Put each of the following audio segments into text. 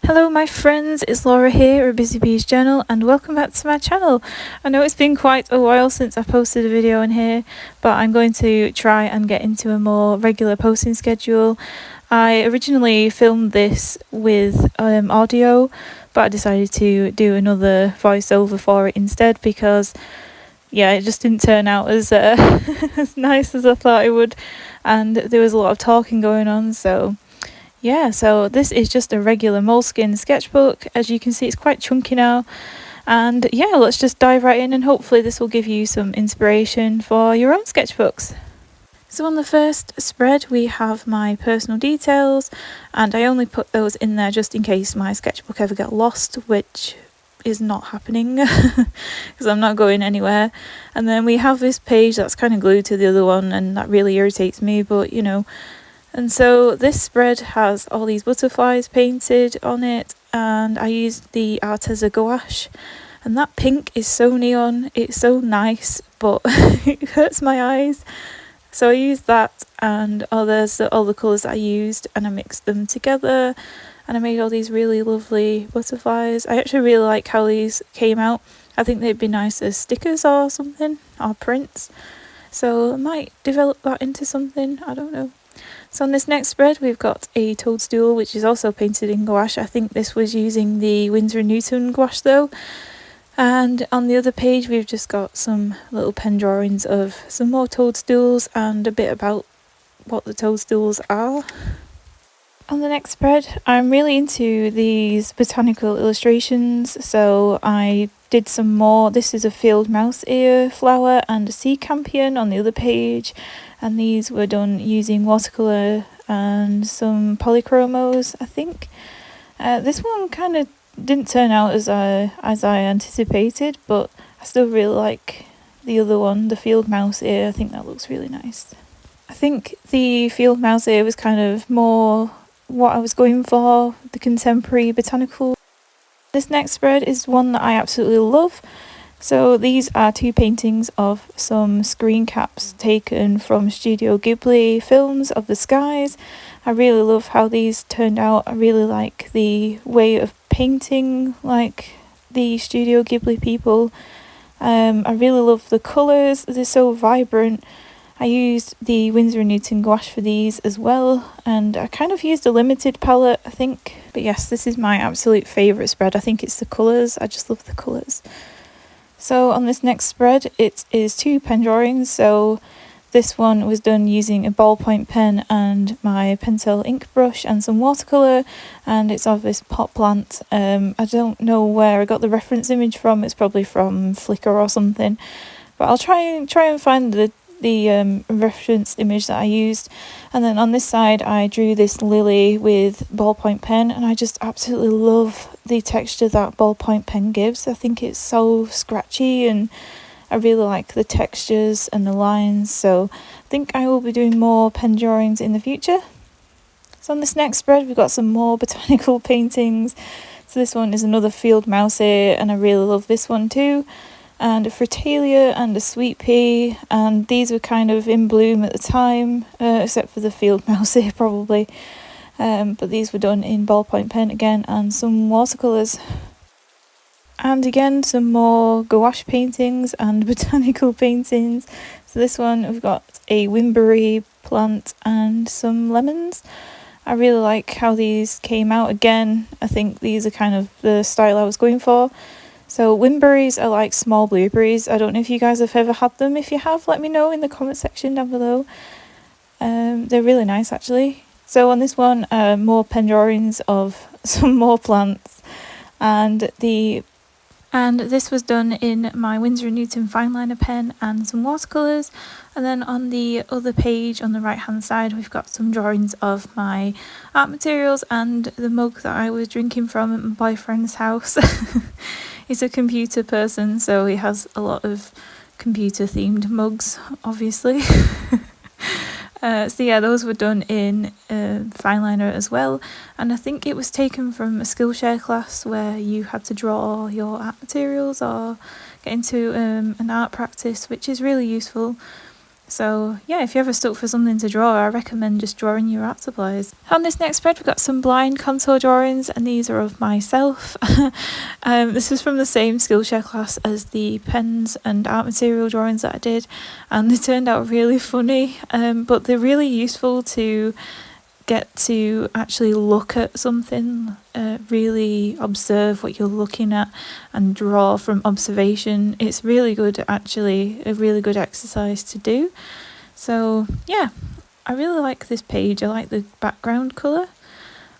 Hello my friends, it's Laura here of Busy Bees Journal and welcome back to my channel. I know it's been quite a while since I posted a video in here, but I'm going to try and get into a more regular posting schedule. I originally filmed this with audio, but I decided to do another voiceover for it instead because it just didn't turn out as as nice as I thought it would, and there was a lot of talking going on, so this is just a regular moleskin sketchbook. As you can see, it's quite chunky now. And let's just dive right in and hopefully this will give you some inspiration for your own sketchbooks. So on the first spread we have my personal details, and I only put those in there just in case my sketchbook ever got lost, which is not happening because I'm not going anywhere. And then we have this page that's kind of glued to the other one, and that really irritates me, but you know. And so this spread has all these butterflies painted on it, and I used the Arteza gouache, and that pink is so neon, it's so nice, but it hurts my eyes. So I used that and all the colours that I used, and I mixed them together and I made all these really lovely butterflies. I actually really like how these came out. I think they'd be nice as stickers or something, or prints. So I might develop that into something, I don't know. So on this next spread we've got a toadstool, which is also painted in gouache. I think this was using the Winsor & Newton gouache though. And on the other page we've just got some little pen drawings of some more toadstools and a bit about what the toadstools are. On the next spread I'm really into these botanical illustrations, so I did some more. This is a field mouse ear flower and a sea campion on the other page, and these were done using watercolour and some polychromos, I think. This one kind of didn't turn out as I anticipated, but I still really like the other one, the field mouse ear. I think that looks really nice. I think the field mouse ear was kind of more what I was going for, the contemporary botanical. This next spread is one that I absolutely love. So these are two paintings of some screen caps taken from Studio Ghibli films of the skies. I really love how these turned out. I really like the way of painting like the Studio Ghibli people. I really love the colours, they're so vibrant. I used the Winsor & Newton gouache for these as well, and I kind of used a limited palette, I think. But yes, this is my absolute favourite spread. I think it's the colours, I just love the colours. So on this next spread it is two pen drawings. So this one was done using a ballpoint pen and my Pentel ink brush and some watercolour, and it's of this pot plant. I don't know where I got the reference image from, it's probably from Flickr or something, but I'll try and find the reference image that I used. And then on this side I drew this lily with ballpoint pen, and I just absolutely love the texture that ballpoint pen gives. I think it's so scratchy and I really like the textures and the lines, so I think I will be doing more pen drawings in the future. So on this next spread we've got some more botanical paintings. So this one is another field mouse ear, and I really love this one too, and a fritillaria and a sweet pea, and these were kind of in bloom at the time, except for the field mouse ear probably, but these were done in ballpoint pen again and some watercolours. And again some more gouache paintings and botanical paintings. So this one we've got a wimberry plant and some lemons. I really like how these came out again. I think these are kind of the style I was going for. So wimberries are like small blueberries. I don't know if you guys have ever had them. If you have, let me know in the comment section down below. They're really nice actually. So on this one, more pen drawings of some more plants, and this was done in my Winsor & Newton fineliner pen and some watercolours. And then on the other page on the right hand side we've got some drawings of my art materials and the mug that I was drinking from at my boyfriend's house. He's a computer person, so he has a lot of computer themed mugs, obviously. So yeah, those were done in fineliner as well, and I think it was taken from a Skillshare class where you had to draw your art materials or get into an art practice, which is really useful. So yeah, if you're ever stuck for something to draw, I recommend just drawing your art supplies. On this next spread, we've got some blind contour drawings, and these are of myself. This is from the same Skillshare class as the pens and art material drawings that I did, and they turned out really funny, but they're really useful to get to actually look at something, really observe what you're looking at and draw from observation. It's really good, actually, a really good exercise to do. So yeah, I really like this page. I like the background colour.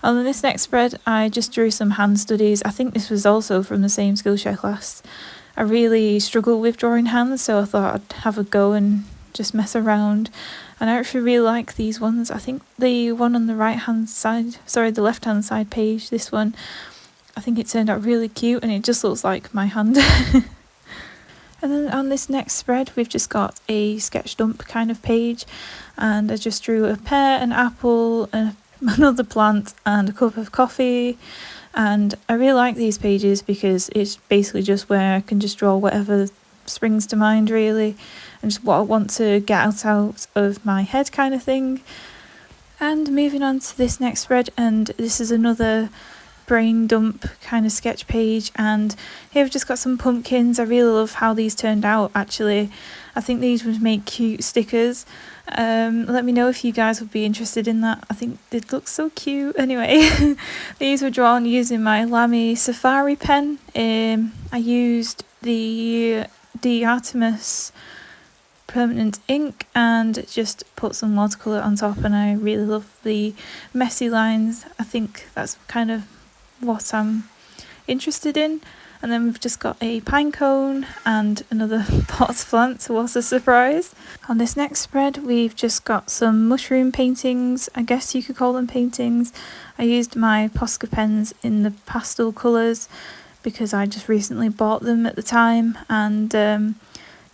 On this next spread, I just drew some hand studies. I think this was also from the same Skillshare class. I really struggle with drawing hands, so I thought I'd have a go and just mess around. And I actually really like these ones. I think the one on the the left hand side page, this one, I think it turned out really cute, and it just looks like my hand. And then on this next spread, we've just got a sketch dump kind of page, and I just drew a pear, an apple, another plant, and a cup of coffee. And I really like these pages because it's basically just where I can just draw whatever springs to mind, really, and just what I want to get out of my head kind of thing. And moving on to this next spread, and this is another brain dump kind of sketch page, and here we've just got some pumpkins. I really love how these turned out, actually. I think these would make cute stickers. Let me know if you guys would be interested in that. I think they'd look so cute. Anyway, these were drawn using my Lamy Safari pen. I used the Artemis permanent ink and just put some watercolour on top, and I really love the messy lines. I think that's kind of what I'm interested in. And then we've just got a pine cone and another pot plant, so what a surprise. On this next spread, we've just got some mushroom paintings. I guess you could call them paintings. I used my Posca pens in the pastel colours because I just recently bought them at the time, and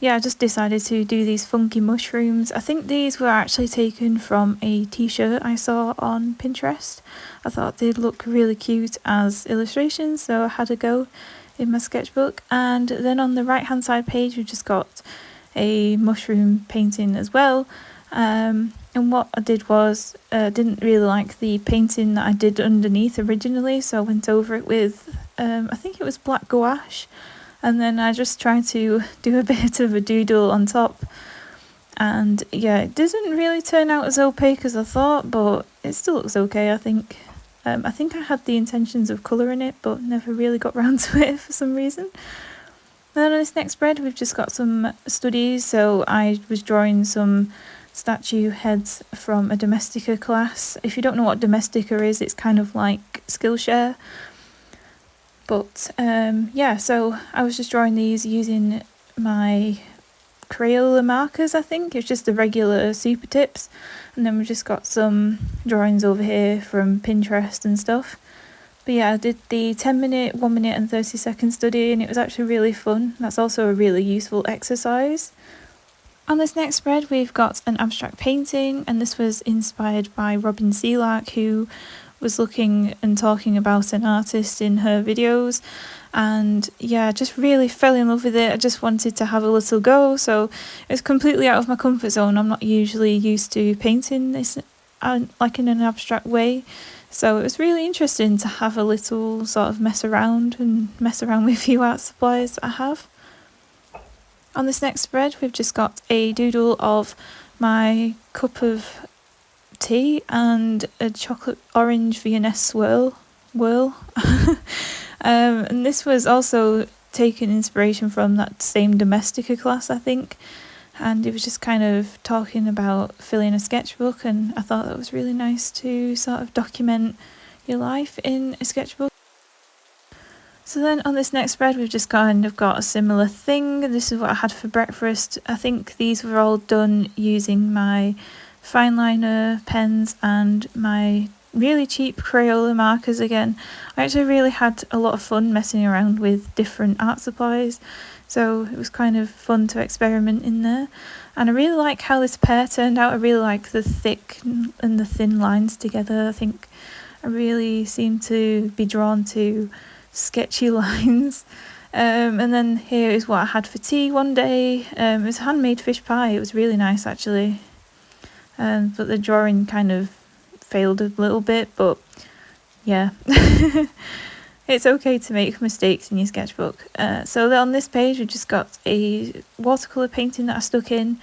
yeah, I just decided to do these funky mushrooms. I think these were actually taken from a t-shirt I saw on Pinterest. I thought they'd look really cute as illustrations, so I had a go in my sketchbook. And then on the right hand side page, we've just got a mushroom painting as well. And what I did was, didn't really like the painting that I did underneath originally, so I went over it with, I think it was black gouache. And then I just tried to do a bit of a doodle on top. And yeah, it doesn't really turn out as opaque as I thought, but it still looks okay, I think. I think I had the intentions of colouring it, but never really got round to it for some reason. And then on this next spread, we've just got some studies. So I was drawing some statue heads from a Domestika class. If you don't know what Domestika is, it's kind of like Skillshare. But yeah, so I was just drawing these using my Crayola markers, I think. It's just the regular super tips. And then we've just got some drawings over here from Pinterest and stuff. But yeah, I did the 10-minute, 1-minute and 30-second study, and it was actually really fun. That's also a really useful exercise. On this next spread, we've got an abstract painting, and this was inspired by Robin Sealark, who was looking and talking about an artist in her videos. And yeah, I just really fell in love with it. I just wanted to have a little go, so it's completely out of my comfort zone. I'm not usually used to painting this like in an abstract way, so it was really interesting to have a little sort of mess around with a few art supplies that I have. On this next spread, we've just got a doodle of my cup of tea and a chocolate orange Viennese swirl. And this was also taken inspiration from that same Domestika class, I think, and it was just kind of talking about filling a sketchbook, and I thought that was really nice to sort of document your life in a sketchbook. So then on this next spread, we've just kind of got a similar thing. This is what I had for breakfast. I think these were all done using my fine liner pens and my really cheap Crayola markers again. I actually really had a lot of fun messing around with different art supplies, so it was kind of fun to experiment in there. And I really like how this pear turned out. I really like the thick and the thin lines together. I think I really seem to be drawn to sketchy lines. And then here is what I had for tea one day. It was handmade fish pie. It was really nice actually. But the drawing kind of failed a little bit, but yeah. It's okay to make mistakes in your sketchbook. So on this page we've just got a watercolour painting that I stuck in.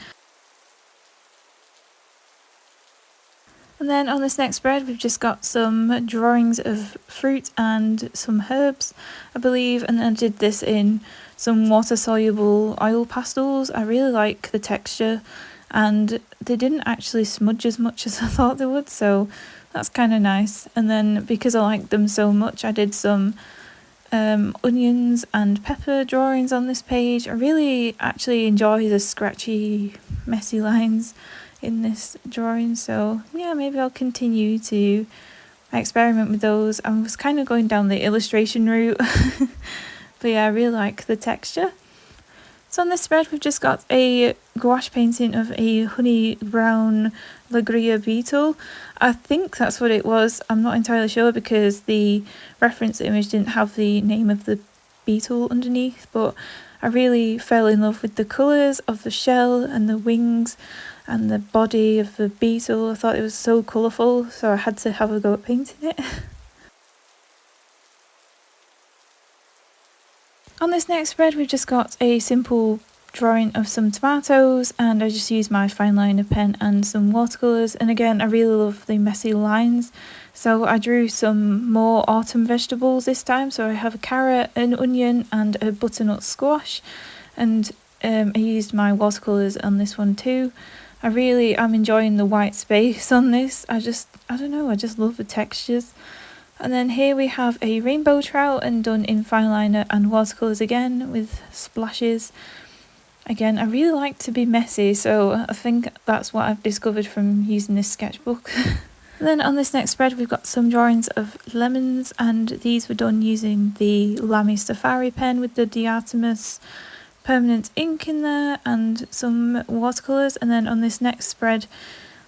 And then on this next spread we've just got some drawings of fruit and some herbs, I believe, and then I did this in some water soluble oil pastels. I really like the texture and they didn't actually smudge as much as I thought they would, so that's kind of nice. And then because I like them so much I did some onions and pepper drawings on this page. I really actually enjoy the scratchy messy lines in this drawing, so yeah, maybe I'll continue to experiment with those. I was kind of going down the illustration route but yeah, I really like the texture. So on this spread we've just got a gouache painting of a honey brown Lagria beetle. I think that's what it was, I'm not entirely sure because the reference image didn't have the name of the beetle underneath, but I really fell in love with the colours of the shell and the wings and the body of the beetle. I thought it was so colourful, so I had to have a go at painting it. On this next spread we've just got a simple drawing of some tomatoes, and I just used my fine liner pen and some watercolours, and again I really love the messy lines, so I drew some more autumn vegetables this time. So I have a carrot, an onion and a butternut squash, and I used my watercolours on this one too. I really am enjoying the white space on this. I don't know, I just love the textures. And then here we have a rainbow trout, and done in fine liner and watercolours again with splashes. Again, I really like to be messy, so I think that's what I've discovered from using this sketchbook. And then on this next spread we've got some drawings of lemons, and these were done using the Lamy Safari pen with the Diatomus permanent ink in there and some watercolours. And then on this next spread,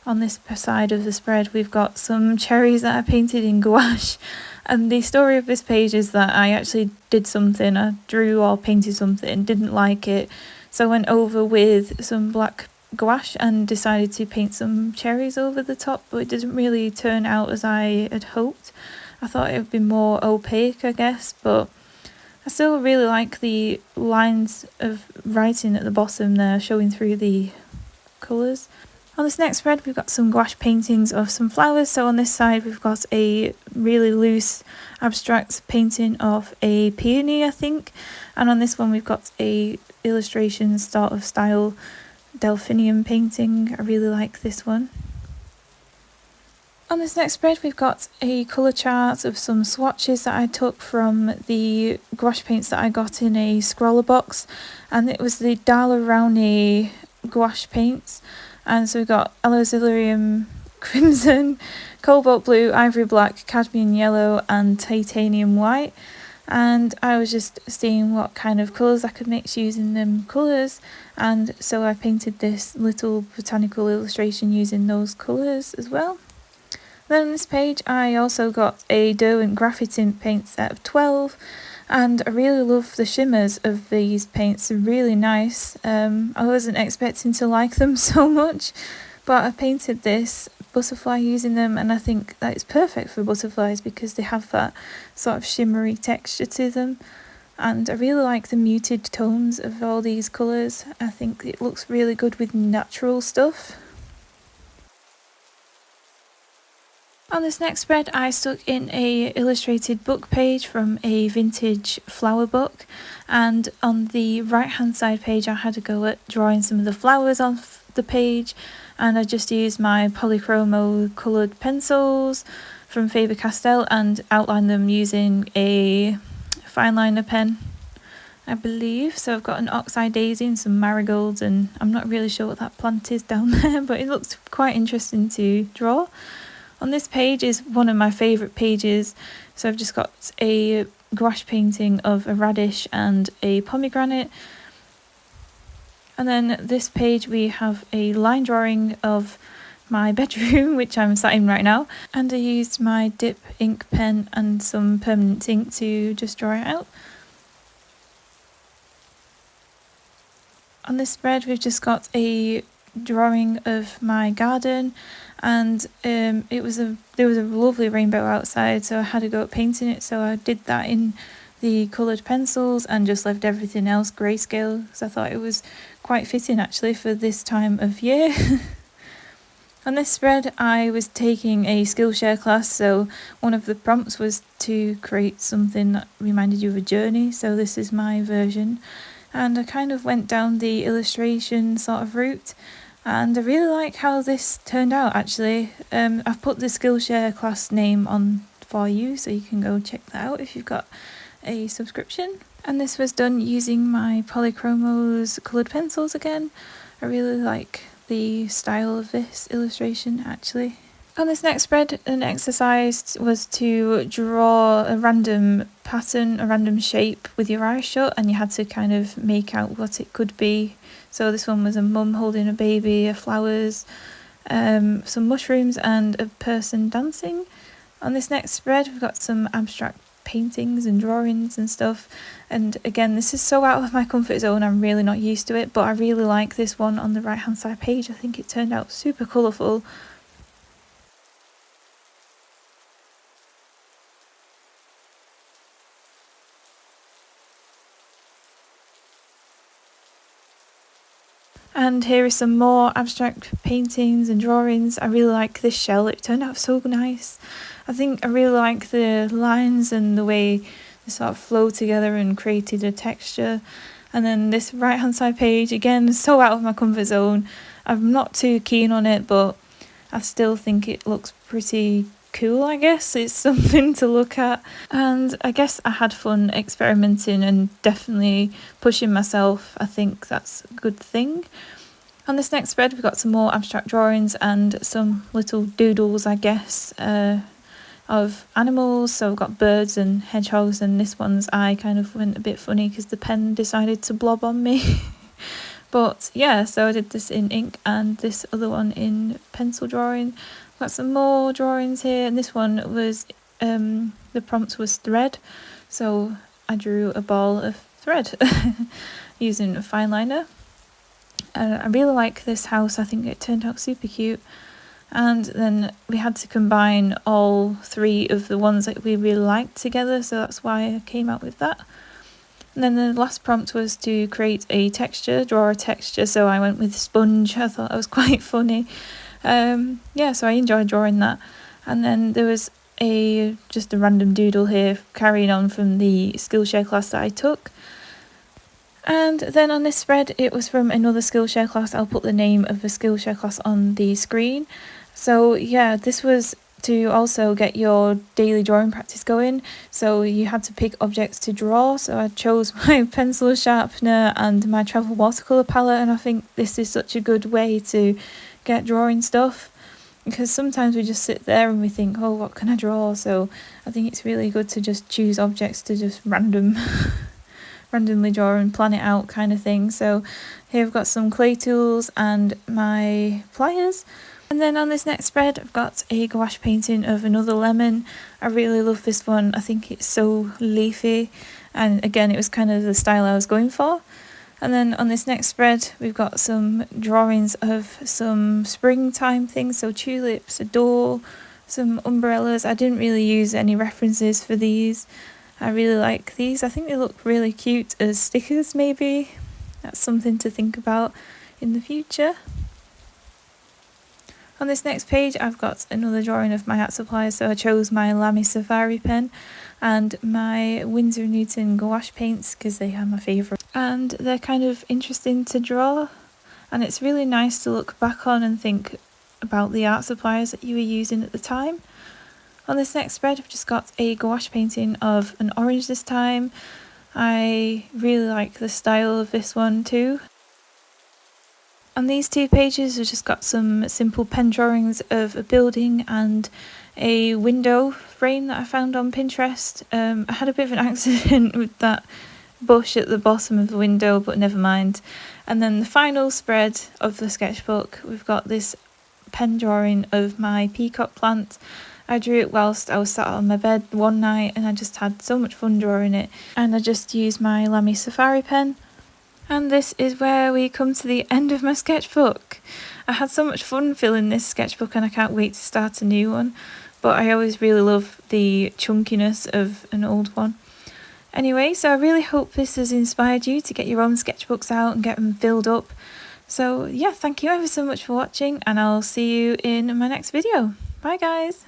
on this side of the spread, we've got some cherries that I painted in gouache. And the story of this page is that I actually did something, I drew or painted something, didn't like it, so I went over with some black gouache and decided to paint some cherries over the top, but it didn't really turn out as I had hoped. I thought it would be more opaque, I guess, but I still really like the lines of writing at the bottom there showing through the colours. On this next spread we've got some gouache paintings of some flowers. So on this side we've got a really loose abstract painting of a peony, I think, and on this one we've got a illustration sort of style delphinium painting. I really like this one. On this next spread we've got a colour chart of some swatches that I took from the gouache paints that I got in a scroller box, and it was the Dala Rowney gouache paints. And so we've got Aloxylarium crimson, cobalt blue, ivory black, cadmium yellow and titanium white. And I was just seeing what kind of colours I could mix using them colours, and so I painted this little botanical illustration using those colours as well. Then on this page I also got a Derwent Graffiti paint set of 12, and I really love the shimmers of these paints. They're really nice. I wasn't expecting to like them so much, but I painted this butterfly using them, and I think that it's perfect for butterflies because they have that sort of shimmery texture to them, and I really like the muted tones of all these colours. I think it looks really good with natural stuff. On this next spread I stuck in a illustrated book page from a vintage flower book, and on the right hand side page I had to go at drawing some of the flowers on the page, and I just used my polychromo coloured pencils from Faber-Castell and outlined them using a fine liner pen, I believe. So I've got an oxeye daisy and some marigolds, and I'm not really sure what that plant is down there, but it looks quite interesting to draw. On this page is one of my favourite pages, so I've just got a gouache painting of a radish and a pomegranate. And then this page we have a line drawing of my bedroom, which I'm sat in right now, and I used my dip ink pen and some permanent ink to just draw it out. On this spread we've just got a drawing of my garden, and there was a lovely rainbow outside, so I had to go at painting it, so I did that in the coloured pencils and just left everything else grayscale because I thought it was quite fitting actually for this time of year. On this spread I was taking a Skillshare class, so one of the prompts was to create something that reminded you of a journey, so this is my version, and I kind of went down the illustration sort of route, and I really like how this turned out actually. I've put the Skillshare class name on for you, so you can go check that out if you've got a subscription. And this was done using my Polychromos coloured pencils again. I really like the style of this illustration actually. On this next spread, an exercise was to draw a random pattern, a random shape with your eyes shut, and you had to kind of make out what it could be. So this one was a mum holding a baby, a flowers, some mushrooms and a person dancing. On this next spread we've got some abstract paintings and drawings and stuff, and again this is so out of my comfort zone, I'm really not used to it, but I really like this one on the right hand side page. I think it turned out super colourful. And here are some more abstract paintings and drawings. I really like this shell, it turned out so nice. I think I really like the lines and the way they sort of flow together and created a texture. And then this right hand side page, again, so out of my comfort zone. I'm not too keen on it, but I still think it looks pretty cool, I guess. It's something to look at. And I guess I had fun experimenting and definitely pushing myself. I think that's a good thing. On this next spread we've got some more abstract drawings and some little doodles, I guess, of animals. So I've got birds and hedgehogs, and this one's eye kind of went a bit funny because the pen decided to blob on me. But yeah, so I did this in ink and this other one in pencil drawing. Got some more drawings here, and this one was the prompt was thread, so I drew a ball of thread using a fine liner. I really like this house, I think it turned out super cute. And then we had to combine all three of the ones that we really liked together, so that's why I came out with that. And then the last prompt was to create a texture, draw a texture, so I went with sponge. I thought that was quite funny. Yeah, so I enjoyed drawing that. And then there was just a random doodle here carrying on from the Skillshare class that I took. And then on this spread it was from another Skillshare class. I'll put the name of the Skillshare class on the screen. So yeah, this was to also get your daily drawing practice going, so you had to pick objects to draw. So I chose my pencil sharpener and my travel watercolour palette, and I think this is such a good way to get drawing stuff, because sometimes we just sit there and we think, oh, what can I draw? So I think it's really good to just choose objects to just randomly draw and plan it out kind of thing. So here I've got some clay tools and my pliers. And then on this next spread I've got a gouache painting of another lemon. I really love this one. I think it's so leafy, and again it was kind of the style I was going for. And then on this next spread we've got some drawings of some springtime things, so tulips, a door, some umbrellas. I didn't really use any references for these. I really like these. I think they look really cute as stickers maybe. That's something to think about in the future. On this next page I've got another drawing of my art supplies, so I chose my Lamy Safari pen and my Winsor & Newton gouache paints because they are my favourite. And they're kind of interesting to draw, and it's really nice to look back on and think about the art supplies that you were using at the time. On this next spread I've just got a gouache painting of an orange this time. I really like the style of this one too. On these two pages I've just got some simple pen drawings of a building and a window frame that I found on Pinterest. I had a bit of an accident with that bush at the bottom of the window, but never mind. And then the final spread of the sketchbook, we've got this pen drawing of my peacock plant. I drew it whilst I was sat on my bed one night, and I just had so much fun drawing it. And I just used my Lamy Safari pen. And this is where we come to the end of my sketchbook. I had so much fun filling this sketchbook and I can't wait to start a new one. But I always really love the chunkiness of an old one. Anyway, so I really hope this has inspired you to get your own sketchbooks out and get them filled up. So yeah, thank you ever so much for watching, and I'll see you in my next video. Bye guys!